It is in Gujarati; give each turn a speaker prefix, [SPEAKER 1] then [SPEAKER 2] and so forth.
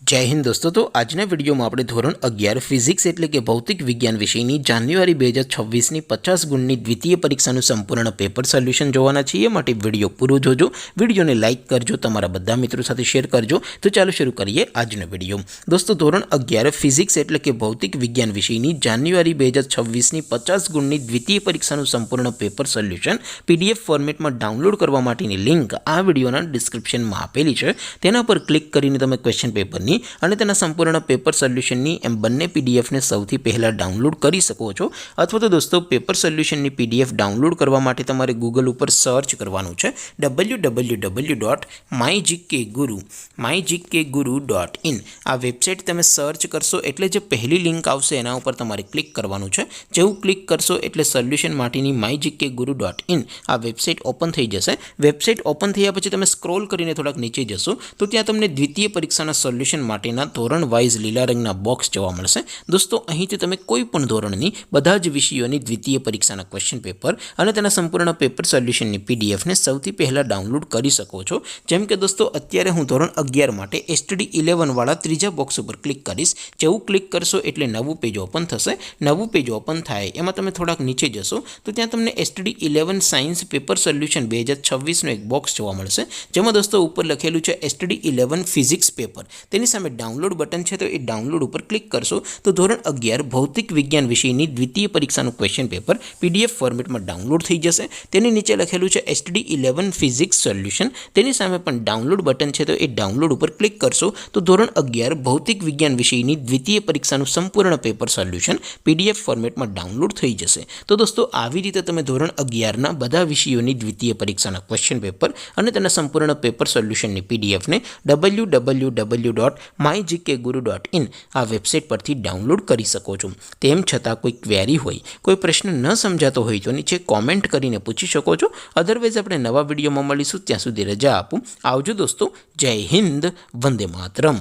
[SPEAKER 1] जय हिंद दोस्तों। तो આજના વિડીયોમાં આપણે ધોરણ 11 ફિઝિક્સ એટલે કે ભૌતિક વિજ્ઞાન વિષયની જાન્યુઆરી 2026ની 50 ગુણની દ્વિતીય પરીક્ષાનું સંપૂર્ણ પેપર સોલ્યુશન જોવાના છીએ। માટે વિડીયો પૂરો જોજો, વિડીયોને લાઇક કરજો, તમારા બધા મિત્રો સાથે શેર કરજો। તો ચાલો શરૂ કરીએ આજનો વિડીયો। દોસ્તો ધોરણ 11 ફિઝિક્સ એટલે કે ભૌતિક વિજ્ઞાન વિષયની જાન્યુઆરી 2026ની 50 ગુણની દ્વિતીય પરીક્ષાનું સંપૂર્ણ પેપર સોલ્યુશન PDF ફોર્મેટમાં ડાઉનલોડ કરવા માટેની લિંક આ વિડીયોના ડિસ્ક્રિપ્શનમાં આપેલી છે। તેના પર ક્લિક કરીને તમે ક્વેશ્ચન પેપરની અને તેના સંપૂર્ણ પેપર સોલ્યુશનની એમ બંને પીડીએફને સૌથી પહેલાં ડાઉનલોડ કરી શકો છો। અથવા તો દોસ્તો પેપર સોલ્યુશનની પીડીએફ ડાઉનલોડ કરવા માટે તમારે ગૂગલ ઉપર સર્ચ કરવાનું છે www.mygkguru.in। આ વેબસાઇટ તમે સર્ચ કરશો એટલે જે પહેલી લિંક આવશે એના ઉપર તમારે ક્લિક કરવાનું છે। જેવું ક્લિક કરશો એટલે સોલ્યુશન માટેની mygkguru.in આ વેબસાઇટ ઓપન થઈ જશે। વેબસાઇટ ઓપન થયા પછી તમે સ્ક્રોલ કરીને થોડાક નીચે જશો તો ત્યાં તમને દ્વિતીય પરીક્ષાના સોલ્યુશન માટેના ધોરણ વાઇઝ લીલા રંગના બોક્સ જોવા મળશે। દોસ્તો અહીંથી તમે કોઈ પણ ધોરણની બધા જ વિષયોની દ્વિતીય પરીક્ષાના ક્વેશ્ચન પેપર અને તેના સંપૂર્ણ પેપર સોલ્યુશનની પીડીએફને સૌથી પહેલાં ડાઉનલોડ કરી શકો છો। જેમ કે દોસ્તો અત્યારે હું ધોરણ 11 માટે STD 11 વાળા ત્રીજા બોક્સ ઉપર ક્લિક કરીશ। જેવું ક્લિક કરશો એટલે નવું પેજ ઓપન થશે। નવું પેજ ઓપન થાય એમાં તમે થોડાક નીચે જશો તો ત્યાં તમને STD 11 સાયન્સ પેપર સોલ્યુશન 2026નો એક બોક્સ જોવા મળશે। જેમાં દોસ્તો ઉપર લખેલું છે STD 11 ફિઝિક્સ પેપર। તેની સામે ડાઉનલોડ બટન છે તો એ ડાઉનલોડ ઉપર ક્લિક કરશો તો ધોરણ 11 ભૌતિક વિજ્ઞાન વિષયની દ્વિતીય પરીક્ષાનું ક્વેશ્ચન પેપર PDF ફોર્મેટમાં ડાઉનલોડ થઈ જશે। તેની નીચે લખેલું છે STD 11 ફિઝિક્સ સોલ્યુશન। તેની સામે પણ ડાઉનલોડ બટન છે તો એ ડાઉનલોડ ઉપર ક્લિક કરશો તો ધોરણ 11 ભૌતિક વિજ્ઞાન વિષયની દ્વિતીય પરીક્ષાનું સંપૂર્ણ પેપર સોલ્યુશન PDF ફોર્મેટમાં ડાઉનલોડ થઈ જશે। તો દોસ્તો આવી રીતે તમે ધોરણ 11ના બધા વિષયોની દ્વિતીય પરીક્ષાના ક્વેશ્ચન પેપર અને તેના સંપૂર્ણ પેપર સોલ્યુશનની પીડીએફને www.mygkguru.in આ વેબસાઇટ પરથી ડાઉનલોડ કરી શકો છો। તેમ છતાં કોઈ ક્વેરી હોય, કોઈ પ્રશ્ન ન સમજાતો હોય તો નીચે કોમેન્ટ કરીને પૂછી શકો છો। અધરવાઇઝ આપણે નવા વિડીયોમાં મળીશું, ત્યાં સુધી રજા આપું। આવજો દોસ્તો, જય હિન્દ, વંદે માતરમ।